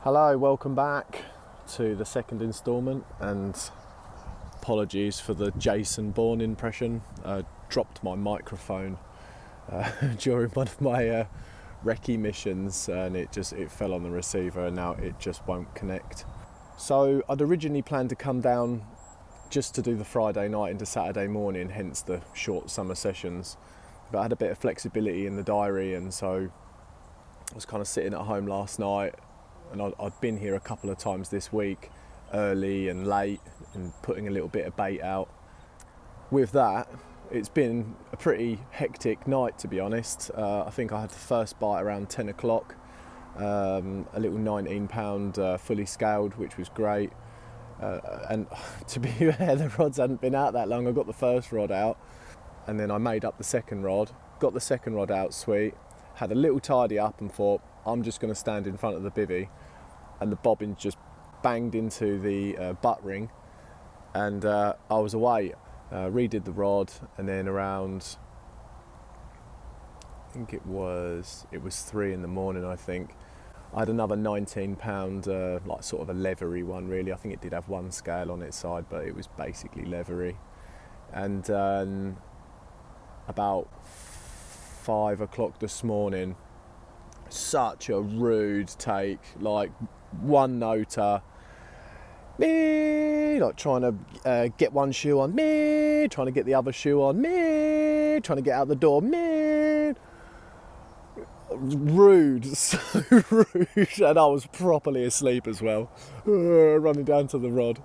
Hello, welcome back to the second instalment, and apologies for the Jason Bourne impression. Dropped my microphone during one of my recce missions, and it fell on the receiver, and now it just won't connect. So I'd originally planned to come down just to do the Friday night into Saturday morning, hence the short summer sessions, but I had a bit of flexibility in the diary, and so I was kind of sitting at home last night, and I'd been here a couple of times this week, early and late, and putting a little bit of bait out. With that, it's been a pretty hectic night, to be honest. I think I had the first bite around 10 o'clock, a little 19-pound fully scaled, which was great. And to be fair, the rods hadn't been out that long. I got the first rod out, and then I made up the second rod, got the second rod out sweet, had a little tidy up and thought, I'm just going to stand in front of the bivvy, and the bobbin just banged into the butt ring, and I was away. Redid the rod, and then around, I think it was 3 in the morning, I think, I had another 19-pound, like sort of a leathery one really. I think it did have one scale on its side, but it was basically leathery. And about 5 o'clock this morning, such a rude take, like one noter, me, like trying to get one shoe on, me, trying to get the other shoe on, me, trying to get out the door, me. Rude, so rude, and I was properly asleep as well, running down to the rod.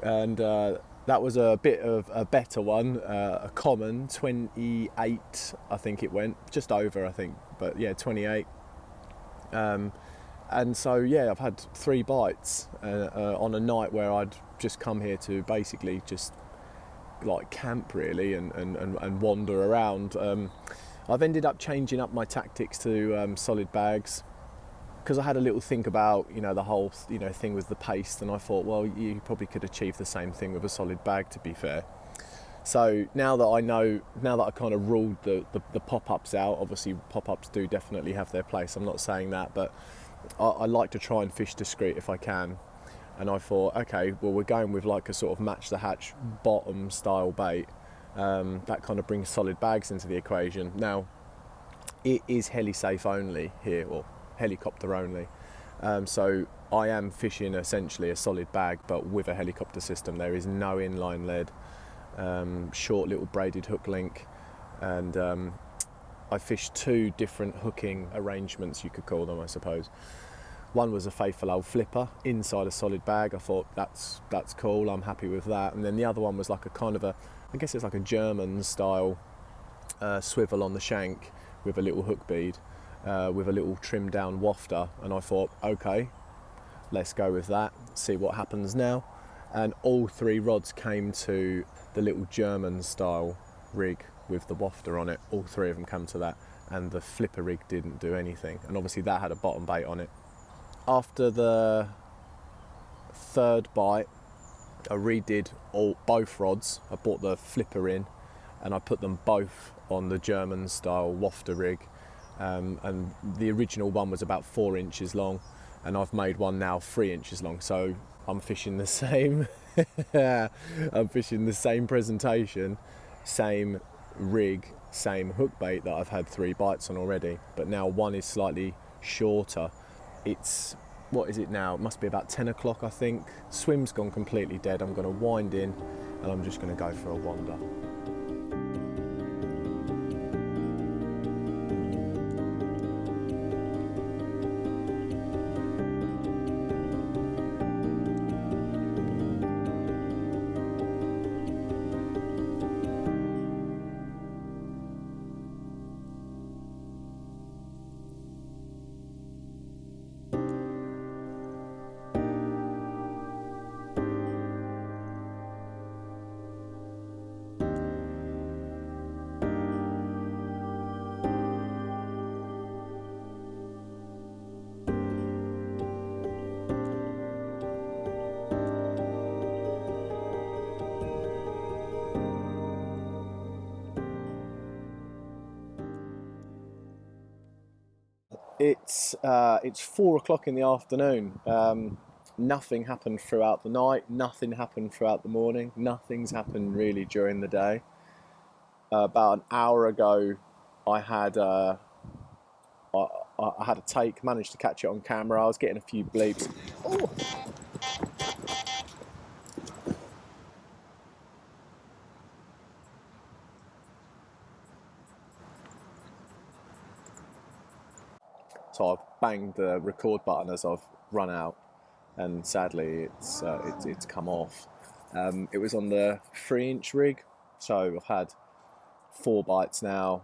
And that was a bit of a better one, a common 28, I think it went, just over I think, but yeah, 28. And so yeah, I've had 3 bites on a night where I'd just come here to basically just like camp really and wander around. I've ended up changing up my tactics to solid bags, because I had a little think about, the whole, thing with the paste, and I thought, well, you probably could achieve the same thing with a solid bag, to be fair. So now that I kind of ruled the pop-ups out, obviously pop-ups do definitely have their place, I'm not saying that, but I like to try and fish discreet if I can. And I thought, okay, well, we're going with like a sort of match the hatch bottom style bait. That kind of brings solid bags into the equation. Now, it is heli safe only here, or helicopter only. So I am fishing essentially a solid bag, but with a helicopter system. There is no inline lead, short little braided hook link, and I fished 2 different hooking arrangements, you could call them, I suppose. One was a faithful old flipper inside a solid bag. I thought that's cool, I'm happy with that. And then the other one was like a kind of I guess it's like a German style swivel on the shank with a little hook bead, with a little trimmed down wafter. And I thought, okay, let's go with that, see what happens now. And all 3 rods came to the little German style rig with the wafter on it. All 3 of them come to that, and the flipper rig didn't do anything. And obviously that had a bottom bait on it. After the 3rd bite, I redid both rods. I bought the flipper in, and I put them both on the German style wafter rig. And the original one was about 4 inches long, and I've made one now 3 inches long. So I'm fishing the same. I'm fishing the same presentation, same rig, same hook bait that I've had 3 bites on already. But now one is slightly shorter. It's, what is it now? It must be about 10 o'clock, I think. Swim's gone completely dead. I'm going to wind in, and I'm just going to go for a wander. It's 4 o'clock in the afternoon. Nothing happened throughout the night. Nothing happened throughout the morning. Nothing's happened really during the day. About an hour ago, I had I had a take, managed to catch it on camera. I was getting a few bleeps. Oh. So I've banged the record button as I've run out, and sadly it's come off. It was on the 3-inch rig, so I've had 4 bites now.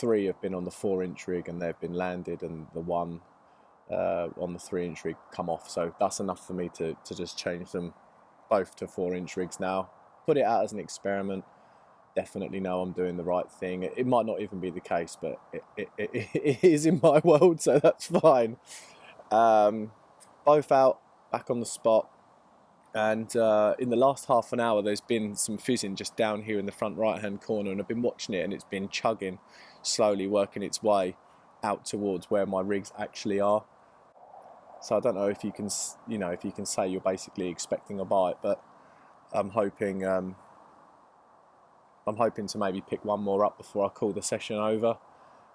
3 have been on the 4-inch rig and they've been landed, and the one on the 3-inch rig come off. So that's enough for me to just change them both to 4-inch rigs now. Put it out as an experiment. Definitely know I'm doing the right thing. It might not even be the case, but it is in my world, so that's fine. Both out, back on the spot. And in the last half an hour, there's been some fizzing just down here in the front right-hand corner, and I've been watching it, and it's been chugging, slowly working its way out towards where my rigs actually are. So I don't know if you can, if you can say you're basically expecting a bite, but I'm hoping to maybe pick one more up before I call the session over.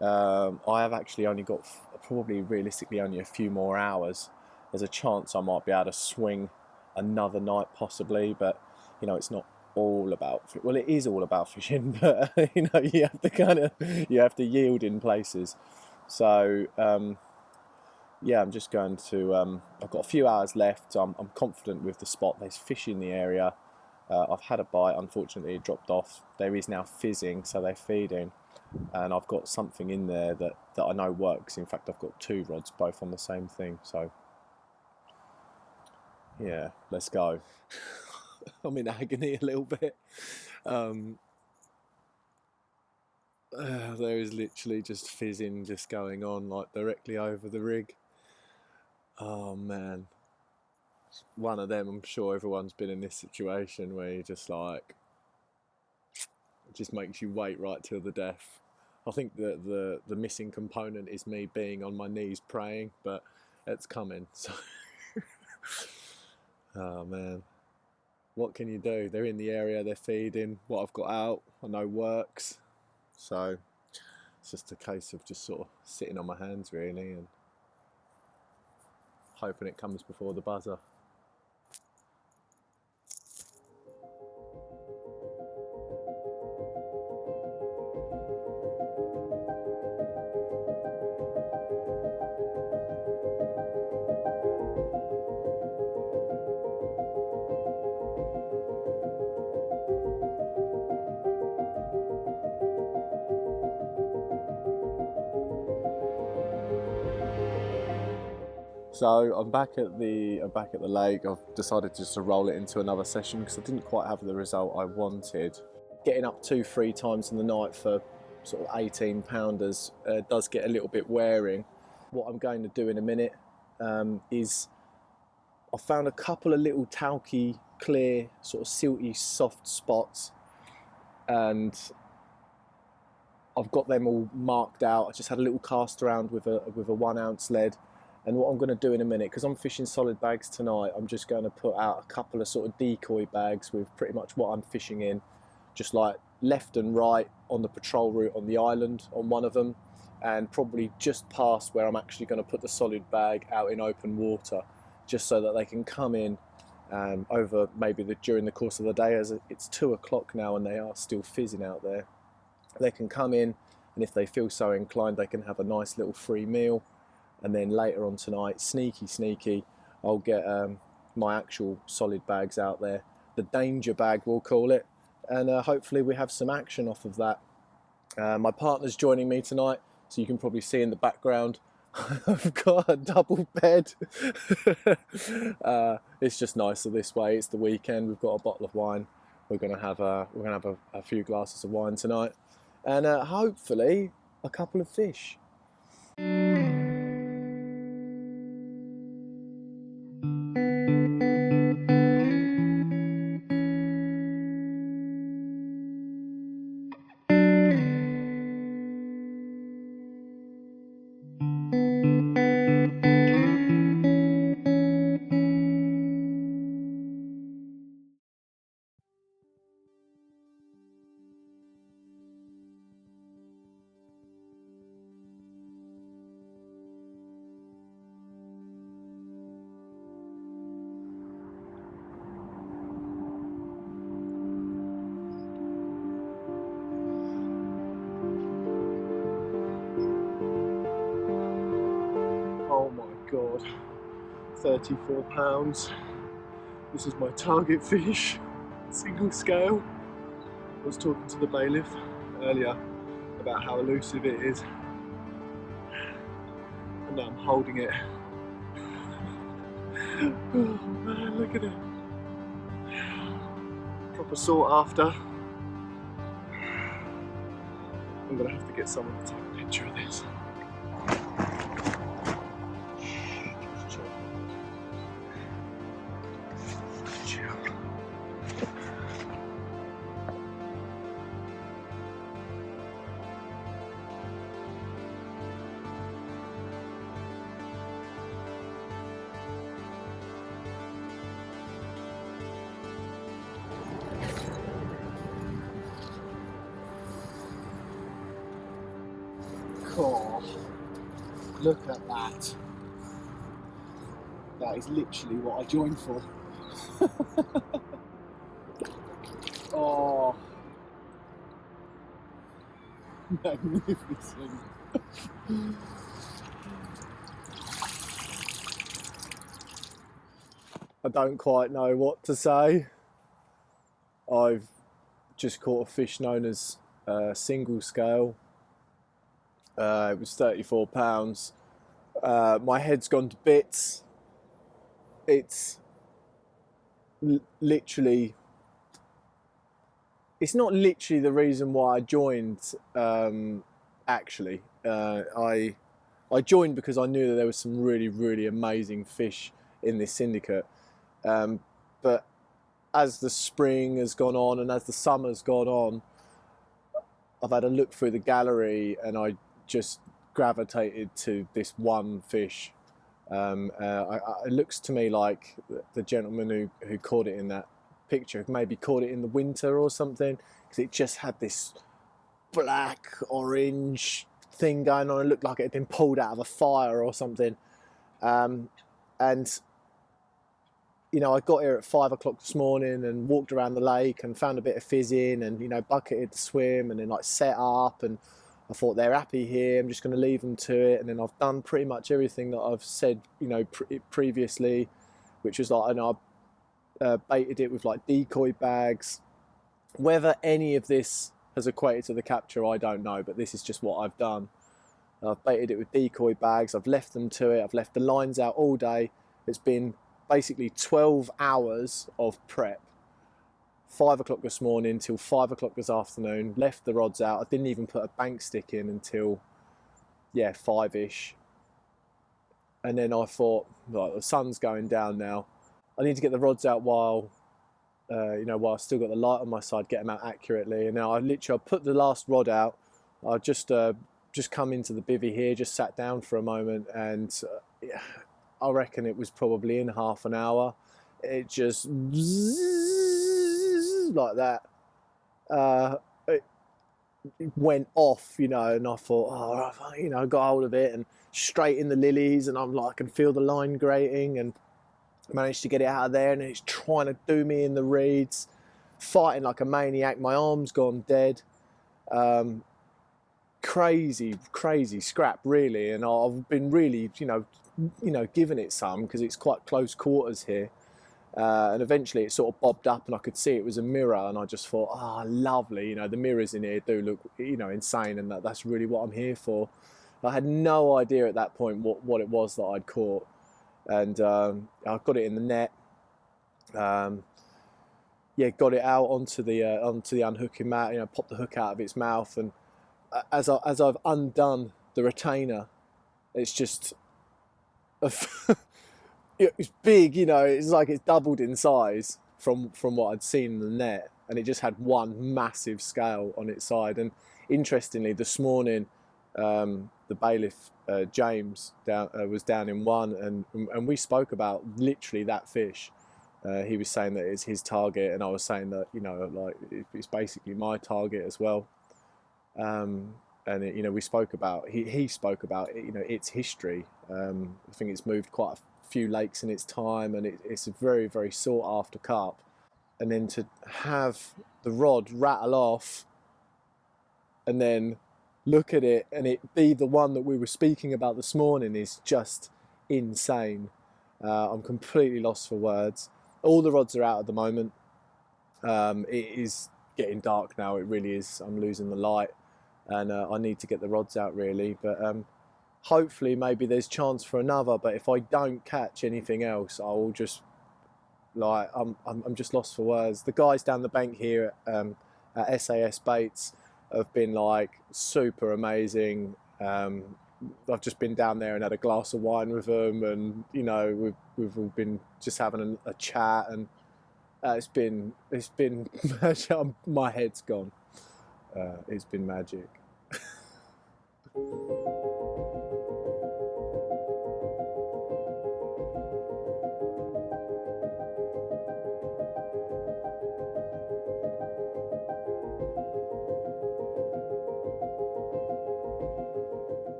I have actually only got probably realistically only a few more hours. There's a chance I might be able to swing another night possibly, but it's not all about, well, it is all about fishing, but you have to yield in places. So yeah, I'm just going to I've got a few hours left. I'm confident with the spot. There's fish in the area. I've had a bite, unfortunately it dropped off. There is now fizzing, so they're feeding, and I've got something in there that I know works. In fact, I've got 2 rods both on the same thing, so yeah, let's go. I'm in agony a little bit. There is literally just fizzing just going on, like directly over the rig. Oh man, one of them. I'm sure everyone's been in this situation where you just like, it just makes you wait right till the death. I think that the missing component is me being on my knees praying, but it's coming. So oh man, what can you do? They're in the area, they're feeding. What I've got out, I know works. So it's just a case of just sort of sitting on my hands really and hoping it comes before the buzzer. So I'm back at the lake. I've decided just to roll it into another session because I didn't quite have the result I wanted. Getting up 2-3 times in the night for sort of 18-pounders does get a little bit wearing. What I'm going to do in a minute is I found a couple of little talky, clear, sort of silty, soft spots, and I've got them all marked out. I just had a little cast around with a 1 ounce lead. And what I'm going to do in a minute, because I'm fishing solid bags tonight, I'm just going to put out a couple of sort of decoy bags with pretty much what I'm fishing in, just like left and right on the patrol route on the island on one of them, and probably just past where I'm actually going to put the solid bag out in open water, just so that they can come in over maybe during the course of the day, as it's 2 o'clock now and they are still fizzing out there. They can come in, and if they feel so inclined, they can have a nice little free meal. And then later on tonight, sneaky, I'll get my actual solid bags out there, the danger bag we'll call it, and hopefully we have some action off of that. My partner's joining me tonight, so you can probably see in the background I've got a double bed. It's just nicer this way. It's the weekend. We've got a bottle of wine. We're gonna have a few glasses of wine tonight, and hopefully a couple of fish. God, £34. This is my target fish, single scale. I was talking to the bailiff earlier about how elusive it is, and now I'm holding it. Oh man, look at it. Proper sought after. I'm gonna have to get someone to take a picture of this. Oh, look at that. That is literally what I joined for. Oh, magnificent. I don't quite know what to say. I've just caught a fish known as single scale. It was £34. My head's gone to bits. It's literally, it's not literally the reason why I joined, actually. I joined because I knew that there was some really, really amazing fish in this syndicate. But as the spring has gone on and as the summer's gone on, I've had a look through the gallery and I just gravitated to this one fish. It looks to me like the gentleman who caught it in that picture maybe caught it in the winter or something, because it just had this black orange thing going on. It looked like it had been pulled out of a fire or something. And you know, I got here at 5 o'clock this morning and walked around the lake and found a bit of fizzing and, you know, bucketed to swim and then like set up, and I thought they're happy here, I'm just going to leave them to it. And then I've done pretty much everything that I've said, you know, previously, which was like, I know I baited it with like decoy bags. Whether any of this has equated to the capture, I don't know, but this is just what I've done. I've baited it with decoy bags, I've left them to it, I've left the lines out all day. It's been basically 12 hours of prep. 5 o'clock this morning till 5 o'clock this afternoon, left the rods out. I didn't even put a bank stick in until, yeah, 5-ish. And then I thought, right, the sun's going down now. I need to get the rods out while, you know, while I still got the light on my side, get them out accurately. And now I put the last rod out. I just come into the bivvy here, just sat down for a moment, and I reckon it was probably in half an hour. It just like that. It went off, you know, and I thought, oh, you know, I got hold of it and straight in the lilies, and I'm like, I can feel the line grating, and managed to get it out of there, and it's trying to do me in the reeds, fighting like a maniac. My arm's gone dead. Crazy scrap, really, and I've been really, you know, giving it some, because it's quite close quarters here. And eventually it sort of bobbed up and I could see it was a mirror, and I just thought, lovely, you know, the mirrors in here do look, you know, insane, and that's really what I'm here for. I had no idea at that point what it was that I'd caught, and I got it in the net. Yeah, got it out onto the unhooking mat, you know, popped the hook out of its mouth, and as I've undone the retainer, it's just it's big, you know, it's like it's doubled in size from what I'd seen in the net, and it just had one massive scale on its side. And interestingly, this morning, the bailiff James was down in one, and we spoke about literally that fish. He was saying that it's his target, and I was saying that, you know, like it's basically my target as well. And it, you know, we spoke about, he spoke about, you know, its history. I think it's moved quite a few lakes in its time, and it's a very, very sought after carp. And then to have the rod rattle off and then look at it and it be the one that we were speaking about this morning is just insane. I'm completely lost for words. All the rods are out at the moment. It is getting dark now, it really is. I'm losing the light, and I need to get the rods out really, but hopefully maybe there's chance for another. But if I don't catch anything else, I will just like I'm just lost for words. The guys down the bank here at SAS Baits have been like super amazing. I've just been down there and had a glass of wine with them, and you know we've all been just having a chat, and it's been my head's gone. It's been magic.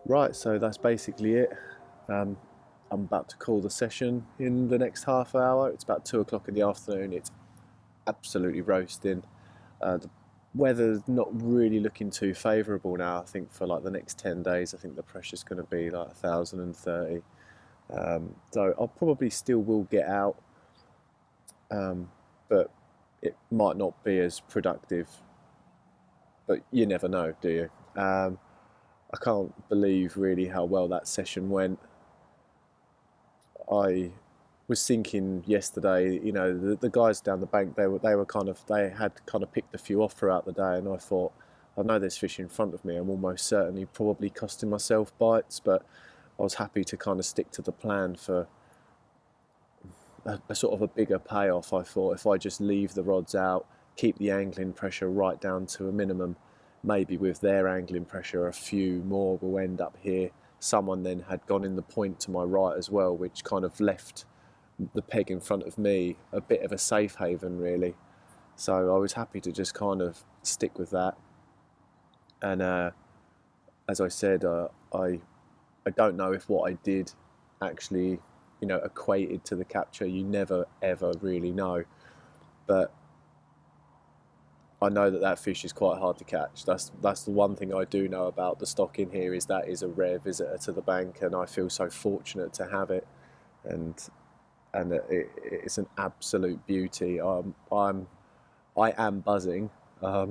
Right, so that's basically it. I'm about to call the session in the next half hour. It's about 2 o'clock in the afternoon. It's absolutely roasting. The weather's not really looking too favourable now. I think for like the next 10 days, I think the pressure's going to be like 1,030. So I'll probably still will get out, but it might not be as productive. But you never know, do you? I can't believe really how well that session went. I was thinking yesterday, you know, the guys down the bank, they had kind of picked a few off throughout the day, and I thought, I know there's fish in front of me. I'm almost certainly probably costing myself bites, but I was happy to kind of stick to the plan for a sort of a bigger payoff. I thought if I just leave the rods out, keep the angling pressure right down to a minimum, maybe with their angling pressure, a few more will end up here. Someone then had gone in the point to my right as well, which kind of left the peg in front of me a bit of a safe haven, really. So I was happy to just kind of stick with that. And as I said, I don't know if what I did actually, you know, equated to the capture. You never ever really know, but I know that fish is quite hard to catch. That's the one thing I do know about the stock in here, is that is a rare visitor to the bank, and I feel so fortunate to have it. And it's an absolute beauty. I am buzzing. I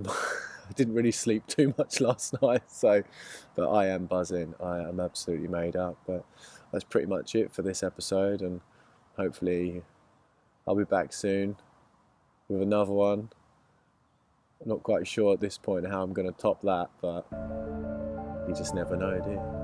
didn't really sleep too much last night, but I am buzzing. I am absolutely made up. But that's pretty much it for this episode, and hopefully I'll be back soon with another one. I'm not quite sure at this point how I'm going to top that, but you just never know, do you?